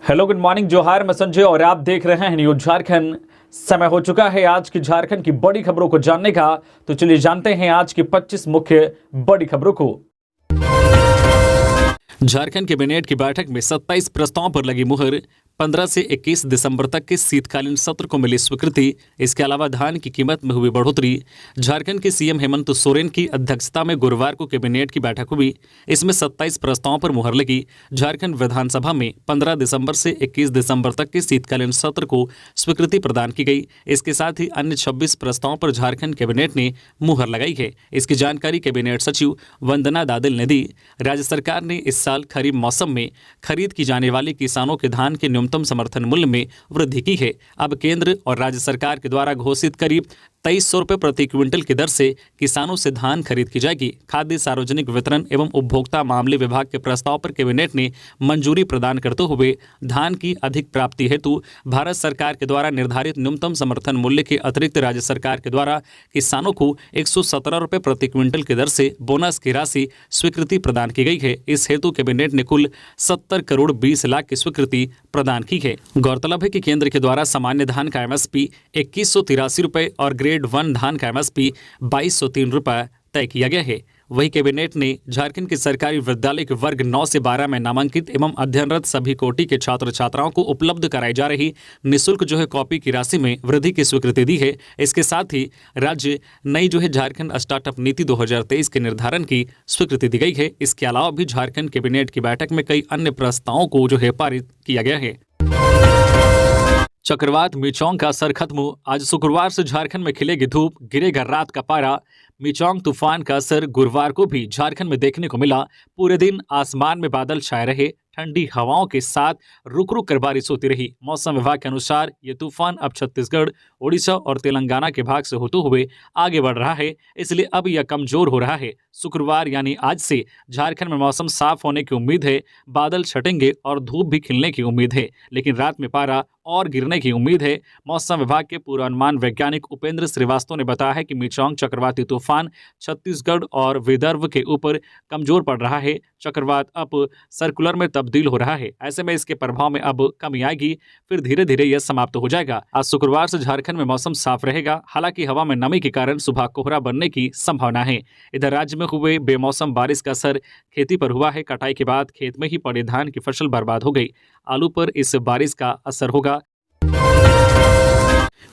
Hello, good morning, जोहार, मैं संजय और आप देख रहे हैं न्यूज झारखंड। समय हो चुका है आज की झारखंड की बड़ी खबरों को जानने का, तो चलिए जानते हैं आज की 25 मुख्य बड़ी खबरों को। झारखंड कैबिनेट की बैठक में 27 प्रस्तावों पर लगी मुहर। 15 से 21 दिसंबर तक के शीतकालीन सत्र को मिली स्वीकृति। इसके अलावा धान की कीमत में हुई बढ़ोतरी। झारखंड के सीएम हेमंत सोरेन की अध्यक्षता में गुरुवार को कैबिनेट की बैठक हुई। इसमें 27 प्रस्तावों पर मुहर लगी। झारखंड विधानसभा में 15 दिसंबर से 21 दिसंबर तक के शीतकालीन सत्र को स्वीकृति प्रदान की गई। इसके साथ ही अन्य 26 प्रस्तावों पर झारखंड कैबिनेट ने मुहर लगाई है। इसकी जानकारी कैबिनेट सचिव वंदना दादिल ने दी। राज्य सरकार ने इस साल खरीफ मौसम में खरीद की जाने वाली किसानों के धान के न्यूनतम समर्थन मूल्य में वृद्धि की है। अब केंद्र और राज्य सरकार के द्वारा घोषित करीब 2300 रुपये प्रति क्विंटल की दर से किसानों से धान खरीद की जाएगी। खाद्य सार्वजनिक वितरण एवं उपभोक्ता मामले विभाग के प्रस्ताव पर कैबिनेट ने मंजूरी प्रदान करते हुए धान की अधिक प्राप्ति हेतु भारत सरकार के द्वारा निर्धारित न्यूनतम समर्थन मूल्य के अतिरिक्त राज्य सरकार के द्वारा किसानों को 117 रुपये प्रति क्विंटल की दर से बोनस की राशि स्वीकृति प्रदान की गई है। इस हेतु कैबिनेट ने कुल 70 करोड़ 20 लाख की स्वीकृति प्रदान की है। गौरतलब है कि केंद्र के द्वारा सामान्य धान का MSP 2183 रुपये और ग्रेड 1 धान का MSP 2203 रुपये तय किया गया है। वही कैबिनेट ने झारखंड के सरकारी विद्यालय के वर्ग 9 से 12 में नामांकित एवं अध्ययनरत सभी कोटि के छात्र छात्राओं को उपलब्ध कराई जा रही निःशुल्क कॉपी की राशि में वृद्धि की स्वीकृति दी है। इसके साथ ही राज्य नई झारखंड स्टार्टअप नीति 2023 के निर्धारण की स्वीकृति दी गई है। इसके अलावा भी झारखंड कैबिनेट की बैठक में कई अन्य प्रस्तावों को पारित किया गया है। चक्रवात मिचोंग का असर खत्म। आज शुक्रवार से झारखंड में खिलेगी धूप, गिरेगा रात का पारा। मिचोंग तूफान का असर गुरुवार को भी झारखंड में देखने को मिला। पूरे दिन आसमान में बादल छाए रहे। ठंडी हवाओं के साथ रुक रुक कर बारिश होती रही। मौसम विभाग के अनुसार ये तूफान अब छत्तीसगढ़, ओडिशा और तेलंगाना के भाग से होते हुए आगे बढ़ रहा है, इसलिए अब यह कमजोर हो रहा है। शुक्रवार यानी आज से झारखंड में मौसम साफ होने की उम्मीद है। बादल छटेंगे और धूप भी खिलने की उम्मीद है, लेकिन रात में पारा और गिरने की उम्मीद है। मौसम विभाग के पूर्वानुमान वैज्ञानिक उपेंद्र श्रीवास्तव ने बताया है कि मिचोंग चक्रवाती तूफान छत्तीसगढ़ और विदर्भ के ऊपर कमजोर पड़ रहा है। चक्रवात अब सर्कुलर में तब्दील हो रहा है। ऐसे में इसके प्रभाव में अब कमी आएगी, फिर धीरे धीरे यह समाप्त हो जाएगा। आज शुक्रवार से झारखंड में मौसम साफ रहेगा। हालांकि हवा में नमी के कारण सुबह कोहरा बनने की संभावना है। इधर राज्य में हुए बेमौसम बारिश का असर खेती पर हुआ है। कटाई के बाद खेत में ही पड़े धान की फसल बर्बाद हो गई। आलू पर इस बारिश का असर होगा।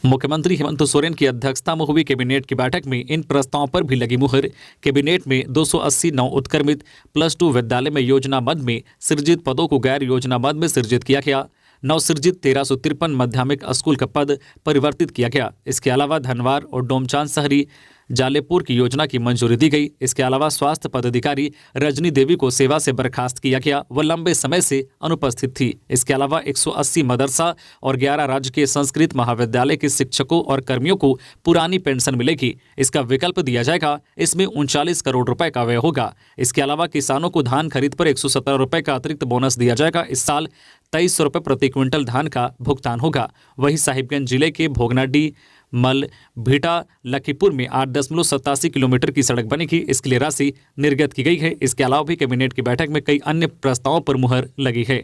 मुख्यमंत्री हेमंत सोरेन की अध्यक्षता में हुई कैबिनेट की बैठक में इन प्रस्तावों पर भी लगी मुहर। कैबिनेट में 280 नव उत्क्रमित +2 विद्यालय में योजना मद में सृजित पदों को गैर योजना मद में सृजित किया गया। नवसृजित 1353 माध्यमिक स्कूल का पद परिवर्तित किया गया। इसके अलावा धनवार और डोमचांद शहरी जालेपुर की योजना की मंजूरी दी गई। इसके अलावा स्वास्थ्य पदाधिकारी रजनी देवी को सेवा से बर्खास्त किया गया। वह लंबे समय से अनुपस्थित थी। इसके अलावा 180 मदरसा और 11 राजकीय संस्कृत महाविद्यालय के शिक्षकों और कर्मियों को पुरानी पेंशन मिलेगी। इसका विकल्प दिया जाएगा। इसमें 39 करोड़ रुपए का व्यय होगा। इसके अलावा किसानों को धान खरीद पर 117 रुपए का अतिरिक्त बोनस दिया जाएगा। इस साल 2300 रुपये प्रति क्विंटल धान का भुगतान होगा। वहीं साहिबगंज जिले के भोगनाडीह मल भीटा लखीपुर में 8.87 किलोमीटर की सड़क बनेगी। इसके लिए राशि निर्गत की गई है। इसके अलावा भी कैबिनेट की बैठक में कई अन्य प्रस्तावों पर मुहर लगी है।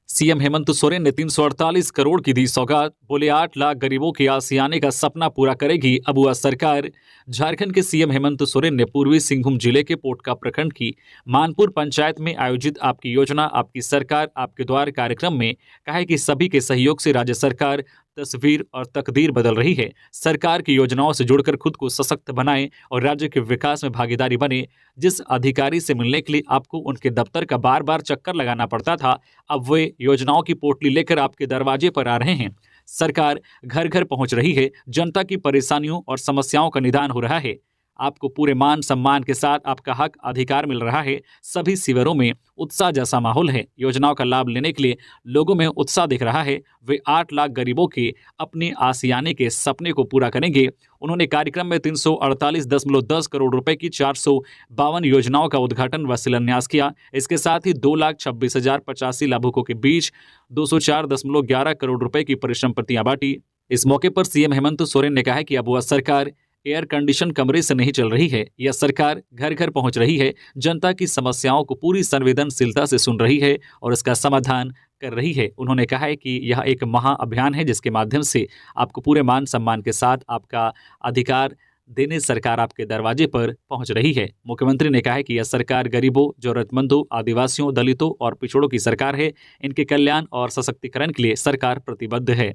सीएम हेमंत सोरेन ने 348 करोड़ की दी सौगात। बोले 8 लाख गरीबों के आसियाने का सपना पूरा करेगी अबुआ सरकार। झारखंड के सीएम हेमंत सोरेन ने पूर्वी सिंहभूम जिले के पोटका प्रखंड की मानपुर पंचायत में आयोजित आपकी योजना आपकी सरकार आपके द्वार कार्यक्रम में कहा है कि सभी के सहयोग से राज्य सरकार तस्वीर और तकदीर बदल रही है। सरकार की योजनाओं से जुड़कर खुद को सशक्त बनाएं और राज्य के विकास में भागीदारी बने। जिस अधिकारी से मिलने के लिए आपको उनके दफ्तर का बार बार चक्कर लगाना पड़ता था, अब वे योजनाओं की पोटली लेकर आपके दरवाजे पर आ रहे हैं। सरकार घर घर पहुंच रही है। जनता की परेशानियों और समस्याओं का निदान हो रहा है। आपको पूरे मान सम्मान के साथ आपका हक अधिकार मिल रहा है। सभी शिविरों में उत्साह जैसा माहौल है। योजनाओं का लाभ लेने के लिए लोगों में उत्साह दिख रहा है। वे 8 लाख गरीबों के अपने आसियाने के सपने को पूरा करेंगे। उन्होंने कार्यक्रम में 348.10 करोड़ रुपए की 452 योजनाओं का उद्घाटन व शिलान्यास किया। इसके साथ ही 2,26,085 लाभुकों के बीच 204.11 करोड़ रुपए की परिश्रम प्रतियां बांटी। इस मौके पर सीएम हेमंत सोरेन ने कहा कि अबुआ सरकार एयर कंडीशन कमरे से नहीं चल रही है। यह सरकार घर घर पहुंच रही है, जनता की समस्याओं को पूरी संवेदनशीलता से सुन रही है और इसका समाधान कर रही है। उन्होंने कहा है कि यह एक महाअभियान है जिसके माध्यम से आपको पूरे मान सम्मान के साथ आपका अधिकार देने सरकार आपके दरवाजे पर पहुंच रही है। मुख्यमंत्री ने कहा है कि यह सरकार गरीबों, जरूरतमंदों, आदिवासियों, दलितों और पिछड़ों की सरकार है। इनके कल्याण और सशक्तिकरण के लिए सरकार प्रतिबद्ध है।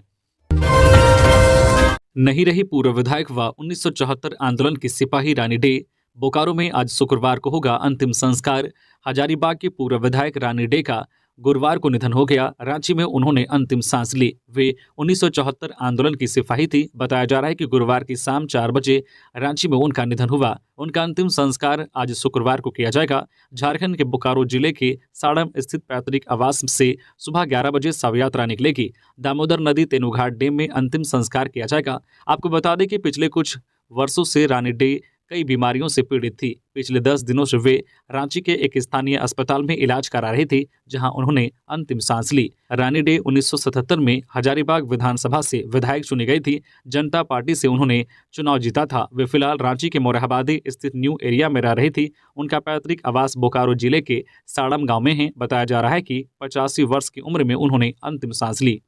नहीं रही पूर्व विधायक व 1974 आंदोलन की सिपाही रानी डे। बोकारो में आज शुक्रवार को होगा अंतिम संस्कार। हजारीबाग के पूर्व विधायक रानी डे का गुरुवार को निधन हो गया। रांची में उन्होंने अंतिम सांस ली। वे 1974 आंदोलन की सिपाही थी। बताया जा रहा है कि गुरुवार की शाम 4 बजे रांची में उनका निधन हुआ। उनका अंतिम संस्कार आज शुक्रवार को किया जाएगा। झारखंड के बोकारो जिले के साड़म स्थित पैतृक आवास से सुबह 11 बजे शव यात्रा निकलेगी। दामोदर नदी तेनुघाट डैम में अंतिम संस्कार किया जाएगा। आपको बता दें कि पिछले कुछ वर्षों से रानी डे कई बीमारियों से पीड़ित थी। पिछले 10 दिनों से वे रांची के एक स्थानीय अस्पताल में इलाज करा रही थी, जहां उन्होंने अंतिम सांस ली। रानी डे 1977 में हजारीबाग विधानसभा से विधायक चुनी गई थी। जनता पार्टी से उन्होंने चुनाव जीता था। वे फिलहाल रांची के मोरहाबादी स्थित न्यू एरिया में रह रही थी। उनका पैतृक आवास बोकारो जिले के साड़म गांव में है। बताया जा रहा है कि 85 वर्ष की उम्र में उन्होंने अंतिम सांस ली।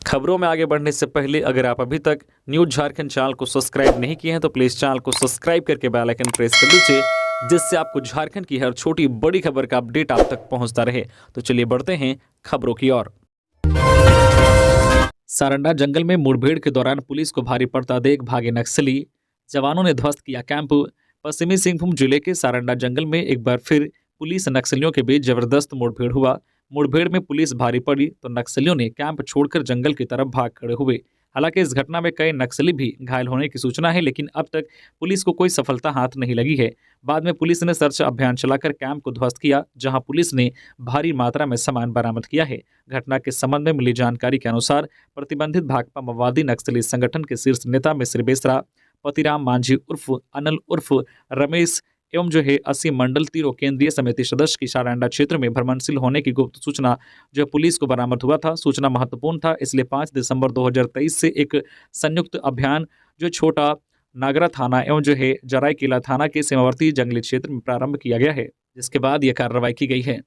खबरों में आगे बढ़ने से पहले अगर आप अभी तक न्यूज़ झारखंड चैनल को सब्सक्राइब नहीं किए हैं तो प्लीज़ चैनल को सब्सक्राइब करके बेल आइकन प्रेस कर लीजिए, जिससे आपको झारखंड की हर छोटी बड़ी खबर का अपडेट आप तक पहुंचता रहे। तो चलिए बढ़ते हैं खबरों की ओर। सारंडा जंगल में मुठभेड़ के दौरान पुलिस को भारी पड़ता देख भागे नक्सली। जवानों ने ध्वस्त किया कैंप। पश्चिमी सिंहभूम जिले के सारंडा जंगल में एक बार फिर पुलिस नक्सलियों के बीच जबरदस्त मुठभेड़ हुआ। मुठभेड़ में पुलिस भारी पड़ी तो नक्सलियों ने कैंप छोड़कर जंगल की तरफ भाग खड़े हुए। हालांकि इस घटना में कई नक्सली भी घायल होने की सूचना है, लेकिन अब तक पुलिस को कोई सफलता हाथ नहीं लगी है। बाद में पुलिस ने सर्च अभियान चलाकर कैंप को ध्वस्त किया, जहां पुलिस ने भारी मात्रा में सामान बरामद किया है। घटना के संबंध में मिली जानकारी के अनुसार प्रतिबंधित भाकपा माओवादी नक्सली संगठन के शीर्ष नेता मिश्र बेसरा, पतिराम मांझी उर्फ अनल उर्फ रमेश एवं 80 मंडल तीरों केंद्रीय समिति सदस्य की सारंडा क्षेत्र में भ्रमणशील होने की गुप्त सूचना पुलिस को बरामद हुआ था। सूचना महत्वपूर्ण था, इसलिए 5 दिसंबर 2023 से एक संयुक्त अभियान छोटा नागरा थाना एवं जराई किला थाना के सीमावर्ती जंगली क्षेत्र में प्रारंभ किया गया है, जिसके बाद यह कार्रवाई की गई है।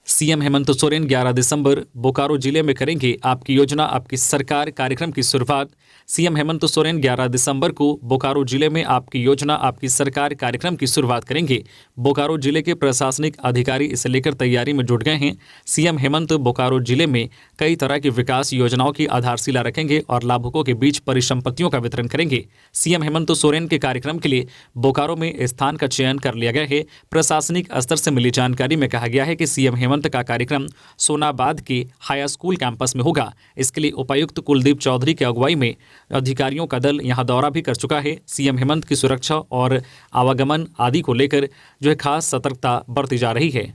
सीएम हेमंत सोरेन 11 दिसंबर बोकारो जिले में करेंगे आपकी योजना आपकी सरकार कार्यक्रम की शुरुआत। सीएम हेमंत सोरेन 11 दिसंबर को बोकारो जिले में आपकी योजना आपकी सरकार कार्यक्रम की शुरुआत करेंगे। बोकारो जिले के प्रशासनिक अधिकारी इसे लेकर तैयारी में जुट गए हैं। सीएम हेमंत बोकारो जिले में कई तरह की विकास योजनाओं की आधारशिला रखेंगे और लाभुकों के बीच परिसंपत्तियों का वितरण करेंगे। सीएम हेमंत सोरेन के कार्यक्रम के लिए बोकारो में स्थान का चयन कर लिया गया है। प्रशासनिक स्तर से मिली जानकारी में कहा गया है कि सीएम हेमंत का कार्यक्रम सोनाबाद के हाई स्कूल कैंपस में होगा। इसके लिए उपायुक्त कुलदीप चौधरी की अगुवाई में अधिकारियों का दल यहां दौरा भी कर चुका है। सीएम हेमंत की सुरक्षा और आवागमन आदि को लेकर खास सतर्कता बरती जा रही है।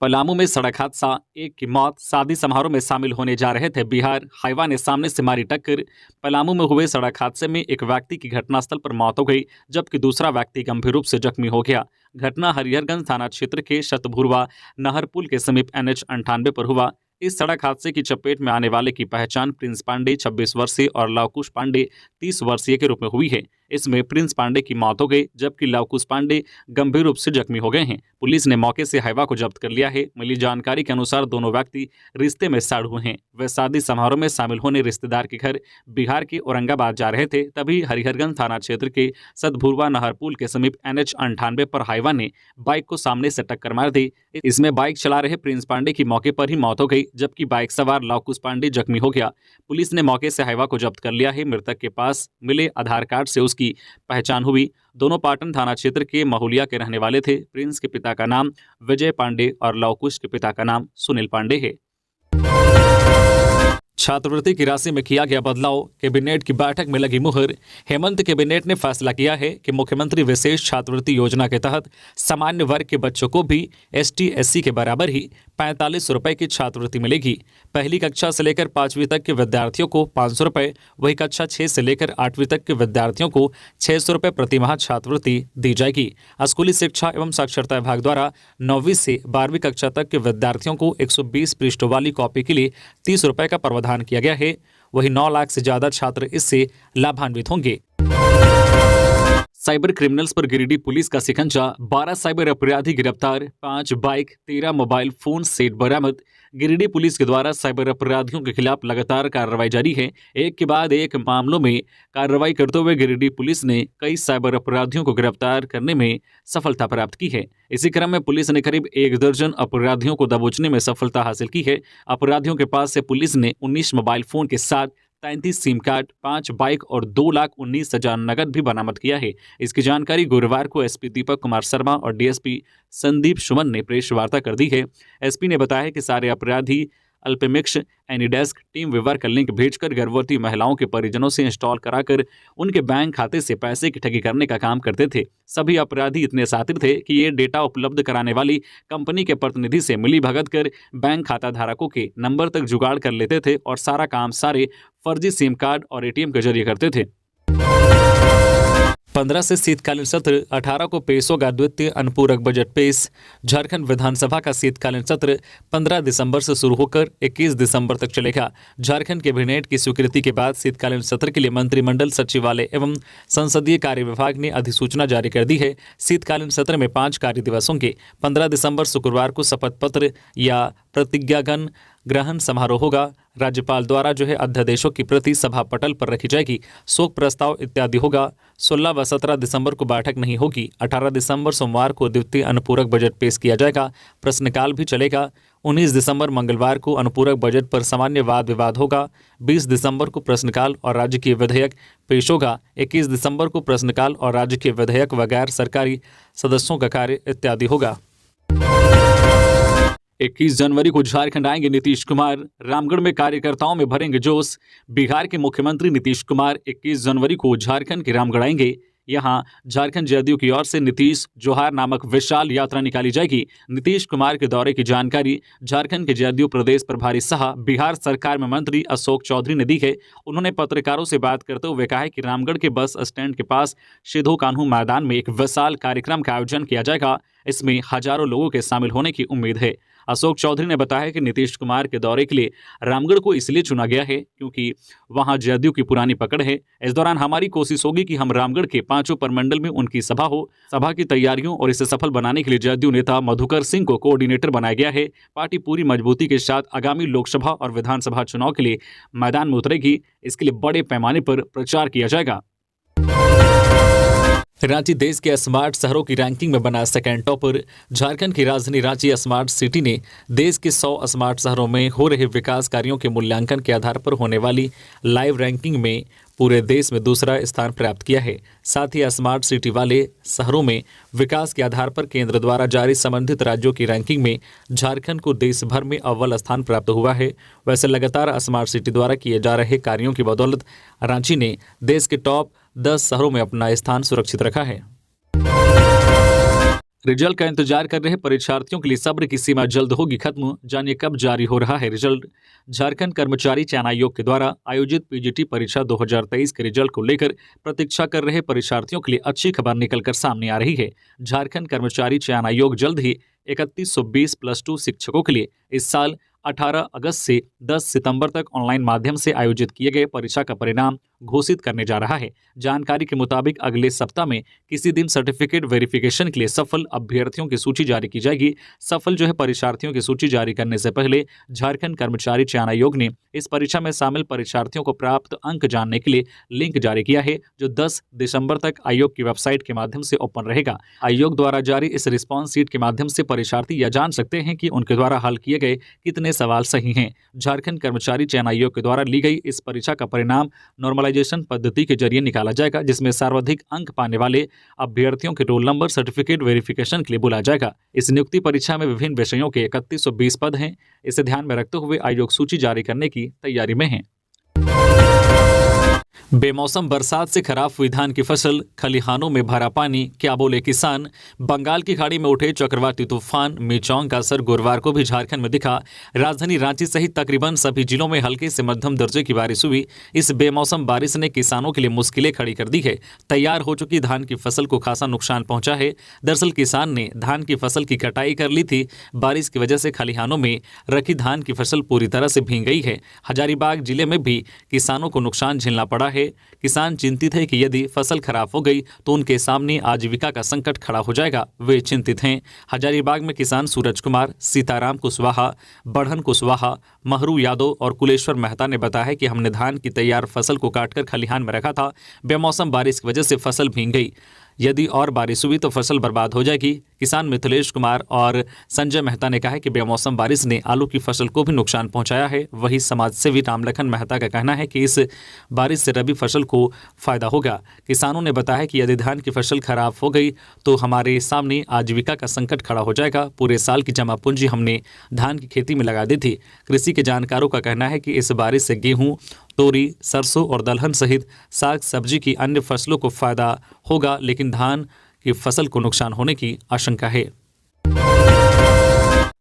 पलामू में सड़क हादसा, एक की मौत। शादी समारोह में शामिल होने जा रहे थे बिहार, हाईवा ने सामने से मारी टक्कर। पलामू में हुए सड़क हादसे में एक व्यक्ति की घटनास्थल पर मौत हो गई, जबकि दूसरा व्यक्ति गंभीर रूप से जख्मी हो गया। घटना हरिहरगंज थाना क्षेत्र के शतभुरवा नहर पुल के समीप NH 98 पर हुआ। इस सड़क हादसे की चपेट में आने वाले की पहचान प्रिंस पांडे 26 वर्षीय और लवकुश पांडे 30 वर्षीय के रूप में हुई है। इसमें प्रिंस पांडे की मौत हो गई, जबकि लवकुश पांडे गंभीर रूप से जख्मी हो गए हैं। पुलिस ने मौके से हाईवा को जब्त कर लिया है। मिली जानकारी के अनुसार दोनों व्यक्ति रिश्ते में साढ़ हुए हैं। वे शादी समारोह में शामिल होने रिश्तेदार के घर बिहार के औरंगाबाद जा रहे थे, तभी हरिहरगंज थाना क्षेत्र के सतभुरवा नहर पुल के समीप NH 98 पर हाईवा ने बाइक को सामने से टक्कर मार दी। इसमें बाइक चला रहे प्रिंस पांडे की मौके पर ही मौत हो गई, जबकि बाइक सवार लवकुश पांडे जख्मी हो गया। पुलिस ने मौके से हाईवा को जब्त कर लिया है। मृतक के पास मिले आधार कार्ड से उसकी पहचान हुई। दोनों पाटन थाना क्षेत्र के महुलिया के रहने वाले थे। प्रिंस के पिता का नाम विजय पांडे और लवकुश के पिता का नाम सुनील पांडे है। छात्रवृत्ति की राशि में किया गया बदलाव, कैबिनेट की बैठक में लगी मुहर। हेमंत कैबिनेट ने फैसला किया है कि मुख्यमंत्री विशेष छात्रवृत्ति योजना के तहत सामान्य वर्ग के बच्चों को भी ST SC के बराबर ही 45 रुपये की छात्रवृत्ति मिलेगी। पहली कक्षा से लेकर 5वीं तक के विद्यार्थियों को 500 रुपये, वही कक्षा 6 से लेकर 8वीं तक के विद्यार्थियों को 600 रुपये प्रति माह छात्रवृत्ति दी जाएगी। स्कूली शिक्षा एवं साक्षरता विभाग द्वारा 9वीं से 12वीं कक्षा तक के विद्यार्थियों को 120 पृष्ठों वाली कॉपी के लिए 30 रुपये का प्रावधान किया गया है। वहीं 9 लाख से ज्यादा छात्र इससे लाभान्वित होंगे। साइबर क्रिमिनल्स पर गिरिडीह पुलिस का शिकंजा, 12 साइबर अपराधी गिरफ्तार, 5 बाइक, 13 मोबाइल फोन सेट बरामद। गिरिडीह पुलिस के द्वारा साइबर अपराधियों के खिलाफ लगातार कार्रवाई जारी है। एक के बाद एक मामलों में कार्रवाई करते हुए गिरिडीह पुलिस ने कई साइबर अपराधियों को गिरफ्तार करने में सफलता प्राप्त की है। इसी क्रम में पुलिस ने करीब 1 दर्जन अपराधियों को दबोचने में सफलता हासिल की है। अपराधियों के पास से पुलिस ने 19 मोबाइल फोन के साथ 33 सिम कार्ड, 5 बाइक और 2,19,000 नगद भी बरामद किया है। इसकी जानकारी गुरुवार को एसपी दीपक कुमार शर्मा और डीएसपी संदीप सुमन ने प्रेस वार्ता कर दी है। एसपी ने बताया कि सारे अपराधी अल्पेमिक्स एनीडेस्क टीम विवर का लिंक भेजकर गर्भवती महिलाओं के परिजनों से इंस्टॉल कराकर उनके बैंक खाते से पैसे की ठगी करने का काम करते थे। सभी अपराधी इतने शातिर थे कि ये डेटा उपलब्ध कराने वाली कंपनी के प्रतिनिधि से मिली भगत कर बैंक खाता धारकों के नंबर तक जुगाड़ कर लेते थे और सारा काम सारे फर्जी सिम कार्ड और एटीएम के जरिए करते थे। 15 से शीतकालीन सत्र, 18 को पेश होगा द्वितीय अनुपूरक बजट पेश। झारखंड विधानसभा का शीतकालीन सत्र 15 दिसंबर से शुरू होकर 21 दिसंबर तक चलेगा। झारखंड कैबिनेट की स्वीकृति के बाद शीतकालीन सत्र के लिए मंत्रिमंडल, सचिवालय एवं संसदीय कार्य विभाग ने अधिसूचना जारी कर दी है। शीतकालीन सत्र में 5 कार्य दिवस होंगे। 15 दिसंबर शुक्रवार को शपथ पत्र या प्रतिज्ञापन ग्रहण समारोह होगा। राज्यपाल द्वारा अध्यादेशों की प्रति सभा पटल पर रखी जाएगी। शोक प्रस्ताव इत्यादि होगा। 16 व 17 दिसंबर को बैठक नहीं होगी। 18 दिसंबर सोमवार को द्वितीय अनुपूरक बजट पेश किया जाएगा। प्रश्नकाल भी चलेगा। 19 दिसंबर मंगलवार को अनुपूरक बजट पर सामान्य वाद विवाद होगा। 20 दिसंबर को प्रश्नकाल और राजकीय विधेयक पेश होगा। 21 दिसंबर को प्रश्नकाल और राजकीय विधेयक व गैर सरकारी सदस्यों का कार्य इत्यादि होगा। 21 जनवरी को झारखंड आएंगे नीतीश कुमार, रामगढ़ में कार्यकर्ताओं में भरेंगे जोश। बिहार के मुख्यमंत्री नीतीश कुमार 21 जनवरी को झारखंड के रामगढ़ आएंगे। यहां झारखंड जदयू की ओर से नीतीश जोहार नामक विशाल यात्रा निकाली जाएगी। नीतीश कुमार के दौरे की जानकारी झारखंड के जदयू प्रदेश प्रभारी सह बिहार सरकार में मंत्री अशोक चौधरी ने दी है। उन्होंने पत्रकारों से बात करते हुए कहा है कि रामगढ़ के बस स्टैंड के पास सिधो कान्हू मैदान में एक विशाल कार्यक्रम का आयोजन किया जाएगा। इसमें हजारों लोगों के शामिल होने की उम्मीद है। अशोक चौधरी ने बताया कि नीतीश कुमार के दौरे के लिए रामगढ़ को इसलिए चुना गया है क्योंकि वहां जदयू की पुरानी पकड़ है। इस दौरान हमारी कोशिश होगी कि हम रामगढ़ के 5 प्रमंडल में उनकी सभा हो। सभा की तैयारियों और इसे सफल बनाने के लिए जदयू नेता मधुकर सिंह को कोऑर्डिनेटर बनाया गया है। पार्टी पूरी मजबूती के साथ आगामी लोकसभा और विधानसभा चुनाव के लिए मैदान में उतरेगी। इसके लिए बड़े पैमाने पर प्रचार किया जाएगा। रांची देश के स्मार्ट शहरों की रैंकिंग में बना सेकेंड टॉपर। झारखंड की राजधानी रांची स्मार्ट सिटी ने देश के 100 स्मार्ट शहरों में हो रहे विकास कार्यों के मूल्यांकन के आधार पर होने वाली लाइव रैंकिंग में पूरे देश में दूसरा स्थान प्राप्त किया है। साथ ही स्मार्ट सिटी वाले शहरों में विकास के आधार पर केंद्र द्वारा जारी संबंधित राज्यों की रैंकिंग में झारखंड को देश भर में अव्वल स्थान प्राप्त हुआ है। वैसे लगातार स्मार्ट सिटी द्वारा किए जा रहे कार्यों की बदौलत रांची ने देश के टॉप 10 शहरों में अपना स्थान सुरक्षित रखा है। रिजल्ट का इंतजार कर रहे परीक्षार्थियों के लिए सब्र की सीमा जल्द होगी खत्म। जानिए कब जारी हो रहा है रिजल्ट। झारखंड कर्मचारी चयन आयोग के द्वारा आयोजित पीजीटी परीक्षा 2023 के रिजल्ट को लेकर प्रतीक्षा कर रहे परीक्षार्थियों के लिए अच्छी खबर निकलकर सामने आ रही है। झारखंड कर्मचारी चयन आयोग जल्द ही 3120 +2 शिक्षकों के लिए इस साल 18 अगस्त से 10 सितंबर तक ऑनलाइन माध्यम से आयोजित किए गए परीक्षा का परिणाम घोषित करने जा रहा है। जानकारी के मुताबिक अगले सप्ताह में किसी दिन सर्टिफिकेट वेरिफिकेशन के लिए सफल अभ्यर्थियों की सूची जारी की जाएगी। सफल परीक्षार्थियों की सूची जारी करने से पहले झारखंड कर्मचारी चयन आयोग ने इस परीक्षा में शामिल परीक्षार्थियों को प्राप्त अंक जानने के लिए लिंक जारी किया है, जो 10 दिसंबर तक आयोग की वेबसाइट के माध्यम से ओपन रहेगा। आयोग द्वारा जारी इस रिस्पॉन्स शीट के माध्यम से परीक्षार्थी यह जान सकते हैं कि उनके द्वारा हल किए गए कितने सवाल सही हैं। झारखंड कर्मचारी चयन आयोग के द्वारा ली गई इस परीक्षा का परिणाम नॉर्मलाइजेशन पद्धति के जरिए निकाला जाएगा, जिसमें सर्वाधिक अंक पाने वाले अभ्यर्थियों के रोल नंबर सर्टिफिकेट वेरिफिकेशन के लिए बुलाया जाएगा। इस नियुक्ति परीक्षा में विभिन्न विषयों के 3120 पद हैं। इसे ध्यान में रखते हुए आयोग सूची जारी करने की तैयारी में है। बेमौसम बरसात से खराब हुई धान की फसल, खलिहानों में भरा पानी, क्या बोले किसान। बंगाल की खाड़ी में उठे चक्रवाती तूफान मिचौंग का असर गुरुवार को भी झारखंड में दिखा। राजधानी रांची सहित तकरीबन सभी जिलों में हल्के से मध्यम दर्जे की बारिश हुई। इस बेमौसम बारिश ने किसानों के लिए मुश्किलें खड़ी कर दी है। तैयार हो चुकी धान की फसल को खासा नुकसान पहुंचा है। दरअसल किसान ने धान की फसल की कटाई कर ली थी। बारिश की वजह से खलिहानों में रखी धान की फसल पूरी तरह से भीग गई है। हजारीबाग जिले में भी किसानों को नुकसान झेलना पड़ा है। किसान चिंतित है कि यदि फसल खराब हो गई तो उनके सामने आजीविका का संकट खड़ा हो जाएगा। वे चिंतित हैं। हजारीबाग में किसान सूरज कुमार, सीताराम कुशवाहा, बढ़न कुशवाहा, महरू यादव और कुलेश्वर मेहता ने बताया है कि हमने धान की तैयार फसल को काटकर खलिहान में रखा था। बेमौसम बारिश की वजह से फसल भीग गई। यदि और बारिश हुई तो फसल बर्बाद हो जाएगी। किसान मिथिलेश कुमार और संजय मेहता ने कहा है कि बेमौसम बारिश ने आलू की फसल को भी नुकसान पहुंचाया है। वहीं समाजसेवी रामलखन मेहता का कहना है कि इस बारिश से रबी फसल को फायदा होगा। किसानों ने बताया है कि यदि धान की फसल खराब हो गई तो हमारे सामने आजीविका का संकट खड़ा हो जाएगा। पूरे साल की जमा पूंजी हमने धान की खेती में लगा दी थी। कृषि के जानकारों का कहना है कि इस बारिश से गेहूं, तोरी, सरसों और दलहन सहित साग सब्जी की अन्य फसलों को फायदा होगा, लेकिन धान की फसल को नुकसान होने की आशंका है।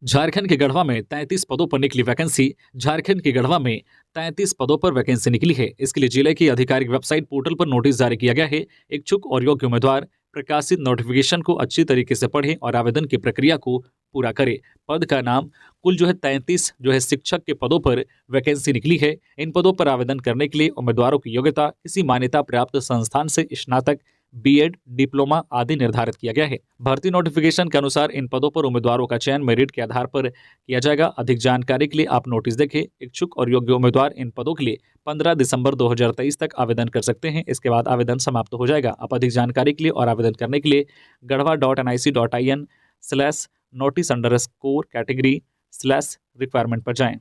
झारखंड के गढ़वा में 33 पदों पर निकली वैकेंसी। झारखंड के गढ़वा में 33 पदों पर वैकेंसी निकली है। इसके लिए जिले की आधिकारिक वेबसाइट पोर्टल पर नोटिस जारी किया गया है। इच्छुक और योग्य उम्मीदवार प्रकाशित नोटिफिकेशन को अच्छी तरीके से पढ़ें और आवेदन की प्रक्रिया को पूरा करें। पद का नाम कुल 33 शिक्षक के पदों पर वैकेंसी निकली है। इन पदों पर आवेदन करने के लिए उम्मीदवारों की योग्यता किसी मान्यता प्राप्त संस्थान से स्नातक, बीएड, डिप्लोमा आदि निर्धारित किया गया है। भर्ती नोटिफिकेशन के अनुसार इन पदों पर उम्मीदवारों का चयन मेरिट के आधार पर किया जाएगा। अधिक जानकारी के लिए आप नोटिस देखें। इच्छुक और योग्य उम्मीदवार इन पदों के लिए 15 दिसंबर 2023 तक आवेदन कर सकते हैं। इसके बाद आवेदन समाप्त हो जाएगा। आप अधिक जानकारी के लिए और आवेदन करने के लिए garhwa.nic.in/notice_category/requirement पर जाएं।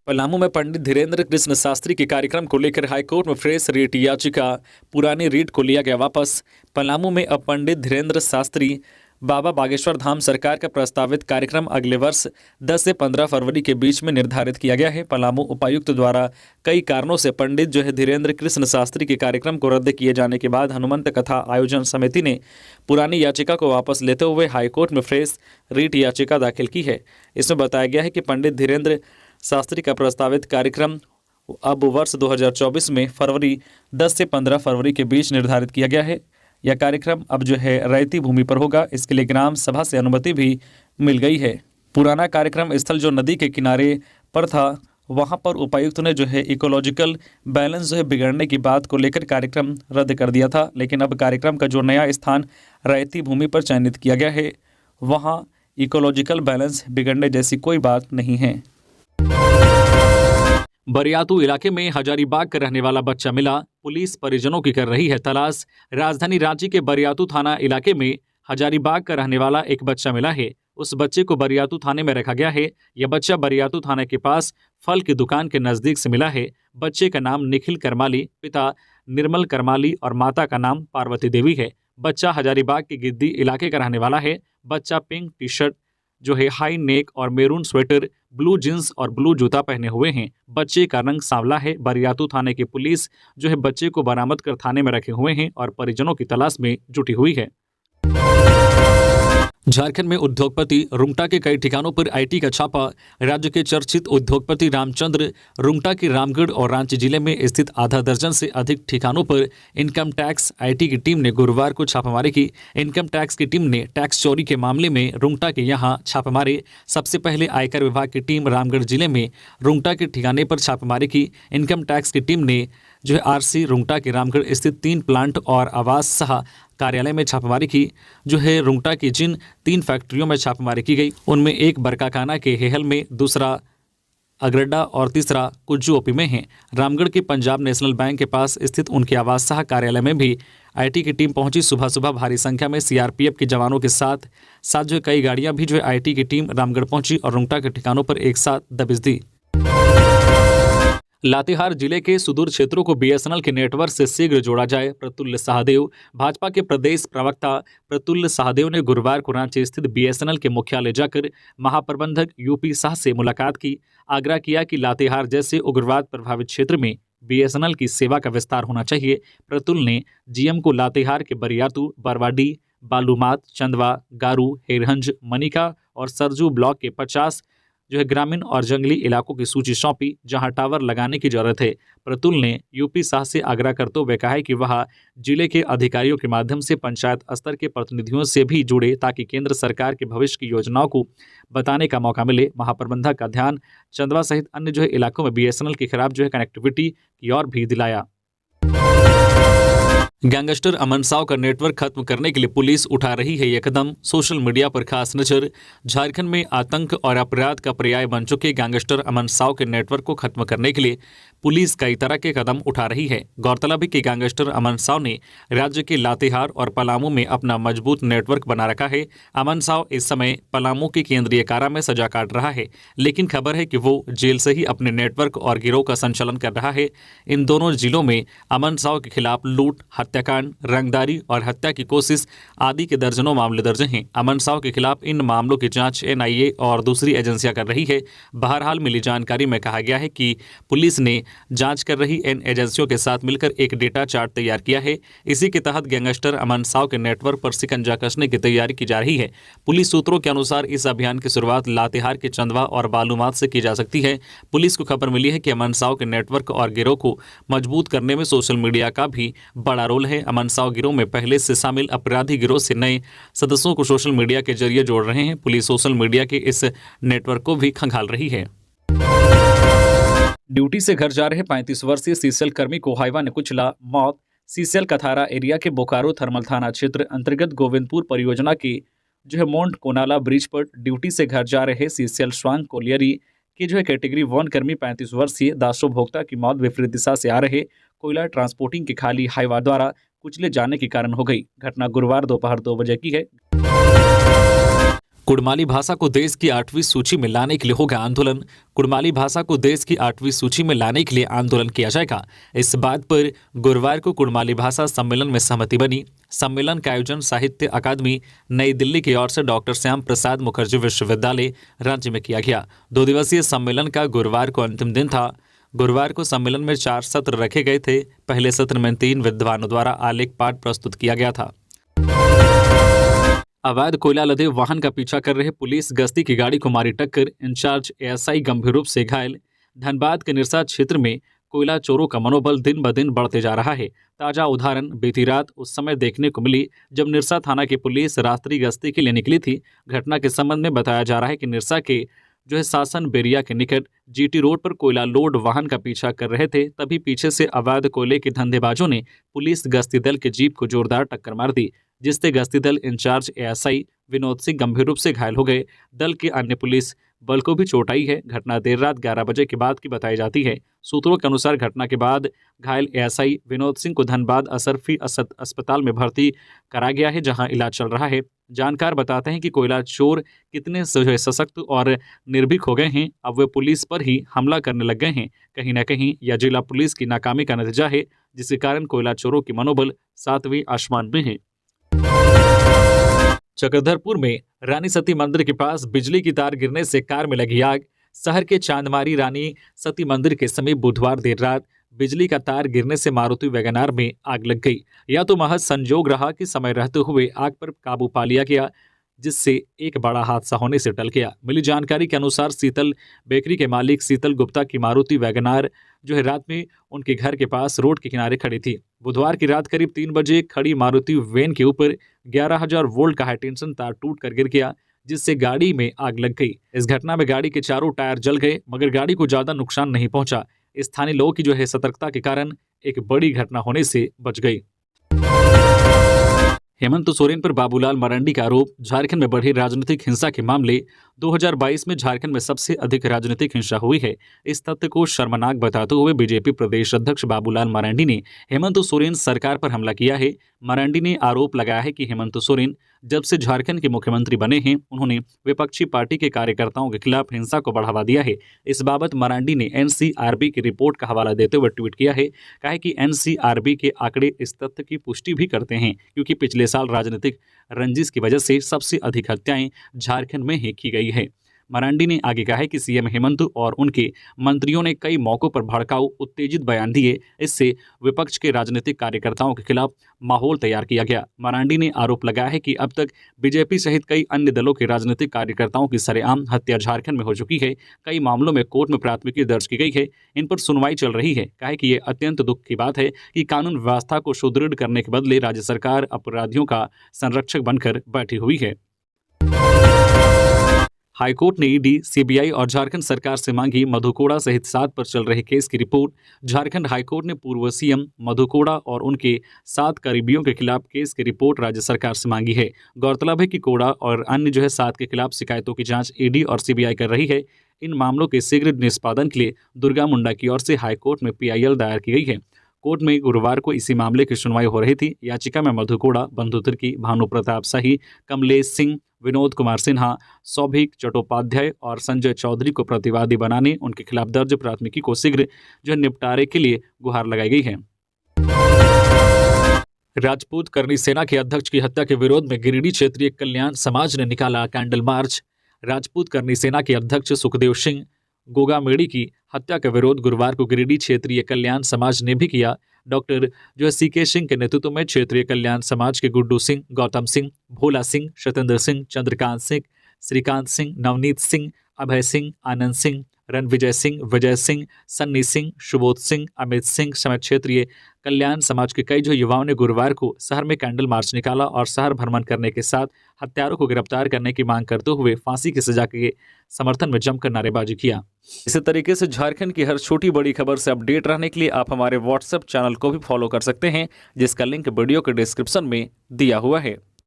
पलामू में पंडित धीरेन्द्र कृष्ण शास्त्री के कार्यक्रम को लेकर हाईकोर्ट में फ्रेश रीट याचिका। पुरानी रीट को लिया गया वापस। पलामू में अब पंडित धीरेन्द्र शास्त्री बाबा बागेश्वर धाम सरकार का प्रस्तावित कार्यक्रम अगले वर्ष 10 से 15 फरवरी के बीच में निर्धारित किया गया है। पलामू उपायुक्त द्वारा कई कारणों से पंडित धीरेन्द्र कृष्ण शास्त्री के कार्यक्रम को रद्द किए जाने के बाद हनुमंत कथा आयोजन समिति ने पुरानी याचिका को वापस लेते हुए हाईकोर्ट में फ्रेश रीट याचिका दाखिल की है। इसमें बताया गया है कि पंडित धीरेन्द्र शास्त्री का प्रस्तावित कार्यक्रम अब वर्ष 2024 में फरवरी 10 से 15 फरवरी के बीच निर्धारित किया गया है। यह कार्यक्रम अब रैयती भूमि पर होगा। इसके लिए ग्राम सभा से अनुमति भी मिल गई है। पुराना कार्यक्रम स्थल जो नदी के किनारे पर था, वहां पर उपायुक्त ने इकोलॉजिकल बैलेंस बिगड़ने की बात को लेकर कार्यक्रम रद्द कर दिया था। लेकिन अब कार्यक्रम का जो नया स्थान रैयती भूमि पर चयनित किया गया है, वहां इकोलॉजिकल बैलेंस बिगड़ने जैसी कोई बात नहीं है। बरियातू इलाके में हजारीबाग का रहने वाला बच्चा मिला। पुलिस परिजनों की कर रही है तलाश। राजधानी रांची के बरियातू थाना इलाके में हजारीबाग का रहने वाला एक बच्चा मिला है। उस बच्चे को बरियातू थाने में रखा गया है। यह बच्चा बरियातू थाने के पास फल की दुकान के नजदीक से मिला है। बच्चे का नाम निखिल करमाली, पिता निर्मल करमाली और माता का नाम पार्वती देवी है। बच्चा हजारीबाग के गिद्दी इलाके का रहने वाला है। बच्चा pink T shirt high neck और मेरून स्वेटर, ब्लू जींस और ब्लू जूता पहने हुए हैं। बच्चे का रंग सांवला है। बरियातू थाने की पुलिस बच्चे को बरामद कर थाने में रखे हुए हैं और परिजनों की तलाश में जुटी हुई है। झारखंड में उद्योगपति रुंगटा के कई ठिकानों पर आईटी का छापा। राज्य के चर्चित उद्योगपति रामचंद्र रुंगटा के रामगढ़ और रांची जिले में स्थित आधा दर्जन से अधिक ठिकानों पर इनकम टैक्स आईटी की टीम ने गुरुवार को छापामारी की। इनकम टैक्स की टीम ने टैक्स चोरी के मामले में रुंगटा के यहां छापे मारे। सबसे पहले आयकर विभाग की टीम रामगढ़ जिले में रुंगटा के ठिकाने पर छापेमारी की। इनकम टैक्स की टीम ने आरसी रुंगटा के रामगढ़ स्थित 3 प्लांट और आवास सह कार्यालय में छापेमारी की। रुंगटा की जिन 3 फैक्ट्रियों में छापेमारी की गई, उनमें एक बरकाकाना के हेहल में, दूसरा अगरड्डा और तीसरा कुज्जू ओपी में है। रामगढ़ के पंजाब नेशनल बैंक के पास स्थित उनके आवास सह कार्यालय में भी आईटी की टीम पहुंची। सुबह सुबह भारी संख्या में सीआरपीएफ के जवानों के साथ कई गाड़ियां भी आईटी की टीम रामगढ़ पहुंची और रुंगटा के ठिकानों पर एक साथ दबिश दी। लातेहार जिले के सुदूर क्षेत्रों को बीएसएनएल के नेटवर्क से शीघ्र जोड़ा जाए, प्रतुल्य सहदेव। भाजपा के प्रदेश प्रवक्ता प्रतुल्य सहदेव ने गुरुवार को रांची स्थित बीएसएनएल के मुख्यालय जाकर महाप्रबंधक यूपी शाह से मुलाकात की। आग्रह किया कि लातेहार जैसे उग्रवाद प्रभावित क्षेत्र में बीएसएनएल की सेवा का विस्तार होना चाहिए। प्रतुल ने जीएम को लातेहार के बरियातू, बरवाडी, बालूमात, चंदवा, गारू, हेरहंज, मनिका और सरजू ब्लॉक के 50 ग्रामीण और जंगली इलाकों की सूची सौंपी जहां टावर लगाने की जरूरत है। प्रतुल ने यूपी शाह से आग्रह करते हुए कहा है कि वह जिले के अधिकारियों के माध्यम से पंचायत स्तर के प्रतिनिधियों से भी जुड़े ताकि केंद्र सरकार के भविष्य की योजनाओं को बताने का मौका मिले। महाप्रबंधक का ध्यान चंदवा सहित अन्य इलाकों में बीएसएनएल की खराब कनेक्टिविटी की ओर भी दिलाया। गैंगस्टर अमन साव का नेटवर्क खत्म करने के लिए पुलिस उठा रही है यह कदम। सोशल मीडिया पर खास नजर। झारखंड में आतंक और अपराध का पर्याय बन चुके गैंगस्टर अमन साव के नेटवर्क को खत्म करने के लिए पुलिस कई तरह के कदम उठा रही है। गौरतलब है कि गैंगस्टर अमन साव ने राज्य के लातेहार और पलामू में अपना मजबूत नेटवर्क बना रखा है। अमन साव इस समय पलामू के केंद्रीय कारा में सजा काट रहा है, लेकिन खबर है कि वो जेल से ही अपने नेटवर्क और गिरोह का संचालन कर रहा है। इन दोनों जिलों में अमन साव के खिलाफ लूट, हत्याकांड, रंगदारी और हत्या की कोशिश आदि के दर्जनों मामले दर्ज हैं। अमन साव के खिलाफ इन मामलों की जांच एनआईए और दूसरी एजेंसियां कर रही है। बहरहाल मिली जानकारी में कहा गया है कि पुलिस ने जांच कर रही इन एजेंसियों के साथ मिलकर एक डेटा चार्ट तैयार किया है। इसी के तहत गैंगस्टर अमन साव के नेटवर्क पर शिकंजा कसने की तैयारी की जा रही है। पुलिस सूत्रों के अनुसार इस अभियान की शुरुआत लातेहार के चंदवा और बालूमात से की जा सकती है। पुलिस को खबर मिली है कि अमन साव के नेटवर्क और गिरोह को मजबूत करने में सोशल मीडिया का भी बड़ा रोल है। अमन साव गिरोह में पहले से शामिल अपराधी गिरोह से नए सदस्यों को सोशल मीडिया के जरिए जोड़ रहे हैं। पुलिस सोशल मीडिया के इस नेटवर्क को भी खंगाल रही है। ड्यूटी से घर जा रहे 35 वर्षीय सीसीएल कर्मी को हाईवा ने कुचला, मौत। सीसीएल कथारा एरिया के बोकारो थर्मल थाना क्षेत्र अंतर्गत गोविंदपुर परियोजना के मोंट कोनाला ब्रिज पर ड्यूटी से घर जा रहे सीसीएल स्वांग कोलियरी के कैटेगरी 1 कर्मी 35 वर्षीय दासो भोक्ता की मौत विपरीत दिशा से आ रहे कोयला ट्रांसपोर्टिंग के खाली हाईवा द्वारा कुचले जाने के कारण हो गई। घटना गुरुवार दोपहर 2 बजे की है। कुड़माली भाषा को देश की 8वीं सूची में लाने के लिए होगा आंदोलन। कुड़माली भाषा को देश की 8वीं सूची में लाने के लिए आंदोलन किया जाएगा। इस बात पर गुरुवार को कुड़माली भाषा सम्मेलन में सहमति बनी। सम्मेलन का आयोजन साहित्य अकादमी नई दिल्ली की ओर से डॉक्टर श्याम प्रसाद मुखर्जी विश्वविद्यालय रांची में किया गया। 2 दिवसीय सम्मेलन का गुरुवार को अंतिम दिन था। गुरुवार को सम्मेलन में 4 सत्र रखे गए थे। पहले सत्र में 3 विद्वानों द्वारा आलेख पाठ प्रस्तुत किया गया था। अवैध कोयला लदे वाहन का पीछा कर रहे पुलिस गश्ती की गाड़ी को मारी टक्कर, इंचार्ज एएसआई गंभीर रूप से घायल। धनबाद के निरसा क्षेत्र में कोयला चोरों का मनोबल दिन ब दिन बढ़ते जा रहा है। ताजा उदाहरण बीती रात उस समय देखने को मिली जब निरसा थाना की पुलिस रात्रि गश्ती के लिए निकली थी। घटना के संबंध में बताया जा रहा है कि निरसा के शासन बेरिया के निकट जीटी रोड पर कोयला लोड वाहन का पीछा कर रहे थे। तभी पीछे से अवैध कोयले के धंधेबाजों ने पुलिस गश्ती दल के जीप को जोरदार टक्कर मार दी, जिससे गश्ती दल इंचार्ज एएसआई विनोद सिंह गंभीर रूप से घायल हो गए। दल के अन्य पुलिस बल को भी चोट आई है। घटना देर रात 11 बजे के बाद की बताई जाती है। सूत्रों के अनुसार घटना के बाद घायल एएसआई विनोद सिंह को धनबाद अशरफी अस्पताल में भर्ती करा गया है, जहां इलाज चल रहा है। जानकार बताते हैं कि कोयला चोर कितने सशक्त और निर्भीक हो गए हैं, अब वे पुलिस पर ही हमला करने लग गए हैं। कहीं न कहीं यह जिला पुलिस की नाकामी का नतीजा है, जिसके कारण कोयला चोरों की मनोबल 7वें आसमान में है। चक्रधरपुर में रानी सती मंदिर के पास बिजली की तार गिरने से कार में लगी आग। शहर के चांदमारी रानी सती मंदिर के समीप बुधवार देर रात बिजली का तार गिरने से मारुति वैगनार में आग लग गई। यह तो महज संजोग रहा कि समय रहते हुए आग पर काबू पा लिया गया, जिससे एक बड़ा हादसा होने से टल गया। मिली जानकारी के अनुसार शीतल बेकरी के मालिक शीतल गुप्ता की मारुति वैगनार रात में उनके घर के पास रोड के किनारे खड़ी थी। बुधवार की रात करीब 3 बजे खड़ी मारुति वैन के ऊपर 11,000 वोल्ट का हाईटेंशन तार टूट कर गिर गया, जिससे गाड़ी में आग लग गई। इस घटना में गाड़ी के चारों टायर जल गए, मगर गाड़ी को ज्यादा नुकसान नहीं पहुंचा। स्थानीय लोगों की सतर्कता के कारण एक बड़ी घटना होने से बच गई। हेमंत सोरेन पर बाबूलाल मरांडी का आरोप। झारखंड में बढ़ी राजनीतिक हिंसा के मामले। 2022 में झारखंड में सबसे अधिक राजनीतिक हिंसा हुई है। इस तथ्य को शर्मनाक बताते हुए बीजेपी प्रदेश अध्यक्ष बाबूलाल मरांडी ने हेमंत सोरेन सरकार पर हमला किया है। मरांडी ने आरोप लगाया है कि हेमंत सोरेन जब से झारखंड के मुख्यमंत्री बने हैं, उन्होंने विपक्षी पार्टी के कार्यकर्ताओं के खिलाफ हिंसा को बढ़ावा दिया है। इस बाबत मरांडी ने एनसीआरबी की रिपोर्ट का हवाला देते हुए ट्वीट किया है। कहा है कि एनसीआरबी के आंकड़े इस तथ्य की पुष्टि भी करते हैं, क्योंकि पिछले साल राजनीतिक रंजिश की वजह से सबसे अधिक हत्याएं झारखंड में ही की गई है। मरांडी ने आगे कहा है कि सीएम हेमंत और उनके मंत्रियों ने कई मौकों पर भड़काऊ उत्तेजित बयान दिए। इससे विपक्ष के राजनीतिक कार्यकर्ताओं के खिलाफ माहौल तैयार किया गया। मरांडी ने आरोप लगाया है कि अब तक बीजेपी सहित कई अन्य दलों के राजनीतिक कार्यकर्ताओं की सरेआम हत्या झारखंड में हो चुकी है। कई मामलों में कोर्ट में प्राथमिकी दर्ज की गई है, इन पर सुनवाई चल रही है। कहा है कि ये अत्यंत दुख की बात है कि कानून व्यवस्था को सुदृढ़ करने के बदले राज्य सरकार अपराधियों का संरक्षक बनकर बैठी हुई है। हाईकोर्ट ने ईडी, सीबीआई और झारखंड सरकार से मांगी मधु कोड़ा सहित 7 पर चल रहे केस की रिपोर्ट। झारखंड हाईकोर्ट ने पूर्व सीएम मधु कोड़ा और उनके 7 करीबियों के खिलाफ केस की रिपोर्ट राज्य सरकार से मांगी है। गौरतलब है कि कोड़ा और अन्य 7 के खिलाफ शिकायतों की जांच ईडी और सीबीआई कर रही है। इन मामलों के शीघ्र निष्पादन के लिए दुर्गा मुंडा की ओर से हाईकोर्ट में पीआईएल दायर की गई है। कोर्ट में गुरुवार को इसी मामले की सुनवाई हो रही थी। याचिका में मधु कोड़ा, बंधु तिर्की, भानु प्रताप शाही, कमलेश सिंह, विनोद कुमार सिन्हा, सौभिक चट्टोपाध्याय और संजय चौधरी को प्रतिवादी बनाने, उनके खिलाफ दर्ज प्राथमिकी को शीघ्र निपटारे के लिए गुहार लगाई गई है। राजपूत करनी सेना के अध्यक्ष की हत्या के विरोध में गिरिडीह क्षेत्रीय कल्याण समाज ने निकाला कैंडल मार्च। राजपूत करनी सेना के अध्यक्ष सुखदेव सिंह गोगामेड़ी की हत्या का विरोध गुरुवार को गिरिडीह क्षेत्रीय कल्याण समाज ने भी किया। डॉक्टर सीके सिंह के नेतृत्व में क्षेत्रीय कल्याण समाज के गुड्डू सिंह, गौतम सिंह, भोला सिंह, सत्येंद्र सिंह, चंद्रकांत सिंह, श्रीकांत सिंह, नवनीत सिंह, अभय सिंह, आनंद सिंह, रणविजय सिंह, विजय सिंह, सन्नी सिंह, सुबोध सिंह, अमित सिंह समेत क्षेत्रीय कल्याण समाज के कई युवाओं ने गुरुवार को शहर में कैंडल मार्च निकाला और शहर भ्रमण करने के साथ हत्यारों को गिरफ्तार करने की मांग करते हुए फांसी की सजा के समर्थन में जमकर नारेबाजी किया। इसी तरीके से झारखंड की हर छोटी बड़ी खबर से अपडेट रहने के लिए आप हमारे व्हाट्सएप चैनल को भी फॉलो कर सकते हैं, जिसका लिंक वीडियो के डिस्क्रिप्शन में दिया हुआ है।